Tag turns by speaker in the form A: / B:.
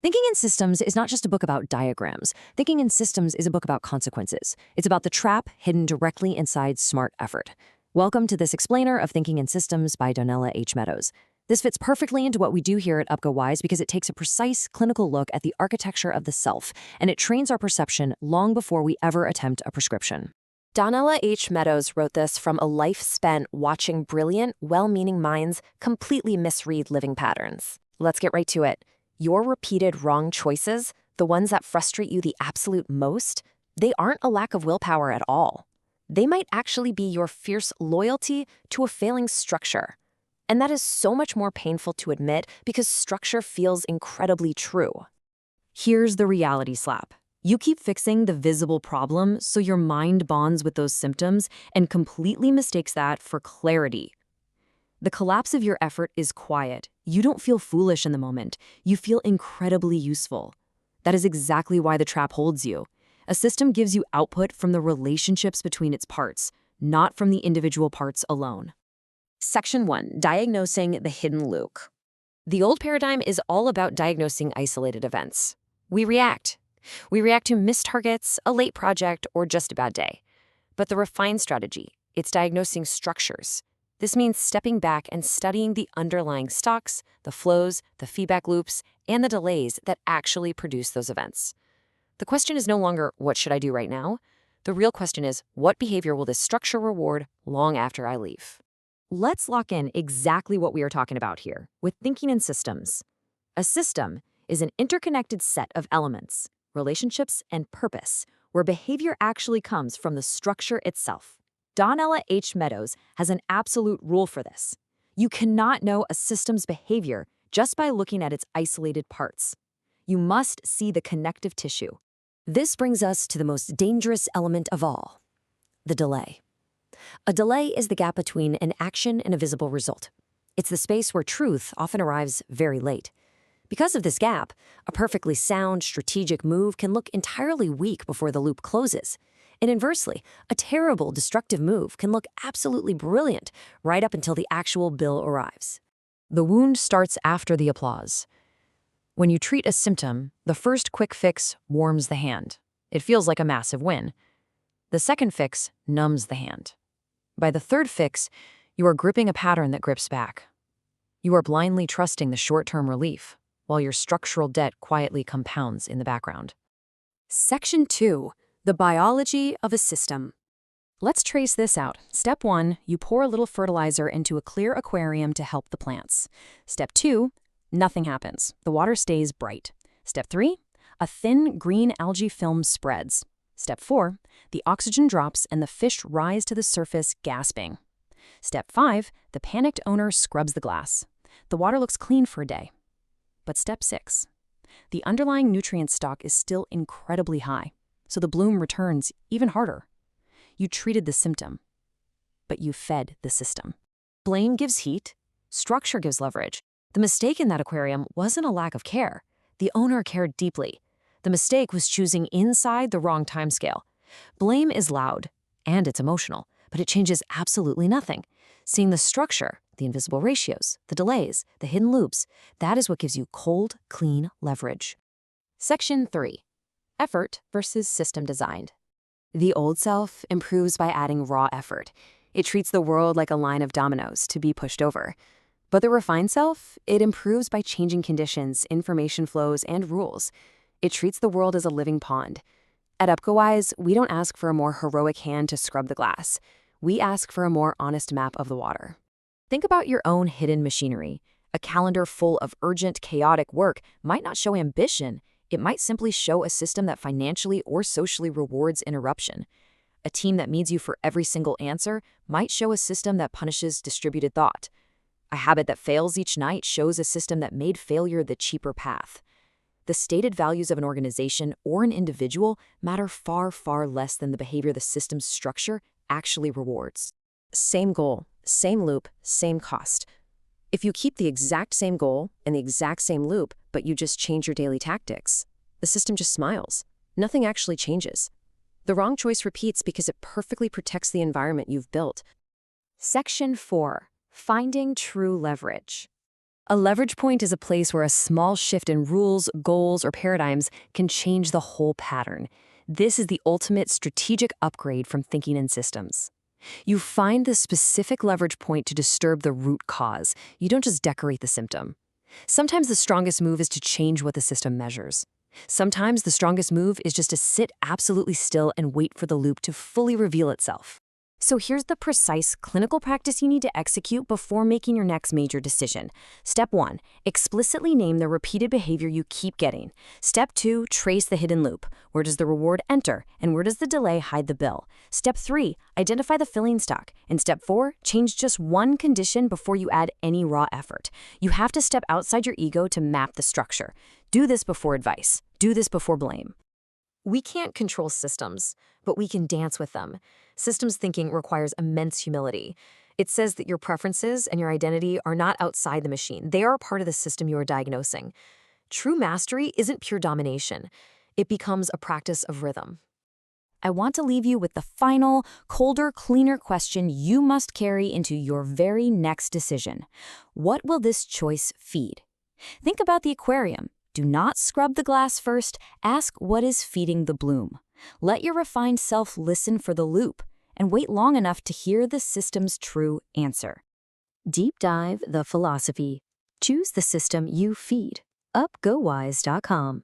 A: Thinking in Systems is not just a book about diagrams. Thinking in Systems is a book about consequences. It's about the trap hidden directly inside smart effort. Welcome to this explainer of Thinking in Systems by Donella H. Meadows. This fits perfectly into what we do here at UpGoWise because it takes a precise clinical look at the architecture of the self, and it trains our perception long before we ever attempt a prescription.
B: Donella H. Meadows wrote this from a life spent watching brilliant, well-meaning minds completely misread living patterns. Let's get right to it. Your repeated wrong choices, the ones that frustrate you the absolute most, they aren't a lack of willpower at all. They might actually be your fierce loyalty to a failing structure. And that is so much more painful to admit because structure feels incredibly true.
A: Here's the reality slap. You keep fixing the visible problem so your mind bonds with those symptoms and completely mistakes that for clarity. The collapse of your effort is quiet. You don't feel foolish in the moment. You feel incredibly useful. That is exactly why the trap holds you. A system gives you output from the relationships between its parts, not from the individual parts alone.
B: Section 1. Diagnosing the hidden loop. The old paradigm is all about diagnosing isolated events. We react. We react to missed targets, a late project, or just a bad day. But the refined strategy, it's diagnosing structures. This means stepping back and studying the underlying stocks, the flows, the feedback loops, and the delays that actually produce those events. The question is no longer, what should I do right now? The real question is, what behavior will this structure reward long after I leave?
A: Let's lock in exactly what we are talking about here with thinking in systems. A system is an interconnected set of elements, relationships, and purpose, where behavior actually comes from the structure itself. Donella H. Meadows has an absolute rule for this. You cannot know a system's behavior just by looking at its isolated parts. You must see the connective tissue. This brings us to the most dangerous element of all, the delay. A delay is the gap between an action and a visible result. It's the space where truth often arrives very late. Because of this gap, a perfectly sound, strategic move can look entirely weak before the loop closes. And inversely, a terrible, destructive move can look absolutely brilliant right up until the actual bill arrives. The wound starts after the applause. When you treat a symptom, the first quick fix warms the hand. It feels like a massive win. The second fix numbs the hand. By the third fix, you are gripping a pattern that grips back. You are blindly trusting the short-term relief, while your structural debt quietly compounds in the background.
B: Section 2. The biology of a system.
A: Let's trace this out. Step 1, you pour a little fertilizer into a clear aquarium to help the plants. Step 2, nothing happens. The water stays bright. Step 3, a thin green algae film spreads. Step 4, the oxygen drops and the fish rise to the surface gasping. Step 5, the panicked owner scrubs the glass. The water looks clean for a day. But step 6, the underlying nutrient stock is still incredibly high, so the bloom returns even harder. You treated the symptom, but you fed the system. Blame gives heat, structure gives leverage. The mistake in that aquarium wasn't a lack of care. The owner cared deeply. The mistake was choosing inside the wrong timescale. Blame is loud, and it's emotional, but it changes absolutely nothing. Seeing the structure, the invisible ratios, the delays, the hidden loops, that is what gives you cold, clean leverage.
B: Section 3. Effort versus system designed. The old self improves by adding raw effort. It treats the world like a line of dominoes to be pushed over. But the refined self, it improves by changing conditions, information flows, and rules. It treats the world as a living pond. At UpGoWise, we don't ask for a more heroic hand to scrub the glass. We ask for a more honest map of the water. Think about your own hidden machinery. A calendar full of urgent, chaotic work might not show ambition. It might simply show a system that financially or socially rewards interruption. A team that needs you for every single answer might show a system that punishes distributed thought. A habit that fails each night shows a system that made failure the cheaper path. The stated values of an organization or an individual matter far, far less than the behavior the system's structure actually rewards. Same goal, same loop, same cost. If you keep the exact same goal and the exact same loop, but you just change your daily tactics, the system just smiles. Nothing actually changes. The wrong choice repeats because it perfectly protects the environment you've built. Section 4. Finding true leverage. A leverage point is a place where a small shift in rules, goals, or paradigms can change the whole pattern. This is the ultimate strategic upgrade from thinking in systems. You find the specific leverage point to disturb the root cause. You don't just decorate the symptom. Sometimes the strongest move is to change what the system measures. Sometimes the strongest move is just to sit absolutely still and wait for the loop to fully reveal itself. So here's the precise clinical practice you need to execute before making your next major decision. Step 1, explicitly name the repeated behavior you keep getting. Step 2, trace the hidden loop. Where does the reward enter, and where does the delay hide the bill? Step 3, identify the filling stock. And step 4, change just one condition before you add any raw effort. You have to step outside your ego to map the structure. Do this before advice. Do this before blame.
A: We can't control systems, but we can dance with them. Systems thinking requires immense humility. It says that your preferences and your identity are not outside the machine. They are a part of the system you are diagnosing. True mastery isn't pure domination. It becomes a practice of rhythm.
B: I want to leave you with the final, colder, cleaner question you must carry into your very next decision. What will this choice feed? Think about the aquarium. Do not scrub the glass first. Ask what is feeding the bloom. Let your refined self listen for the loop and wait long enough to hear the system's true answer. Deep dive the philosophy. Choose the system you feed. UpGoWise.com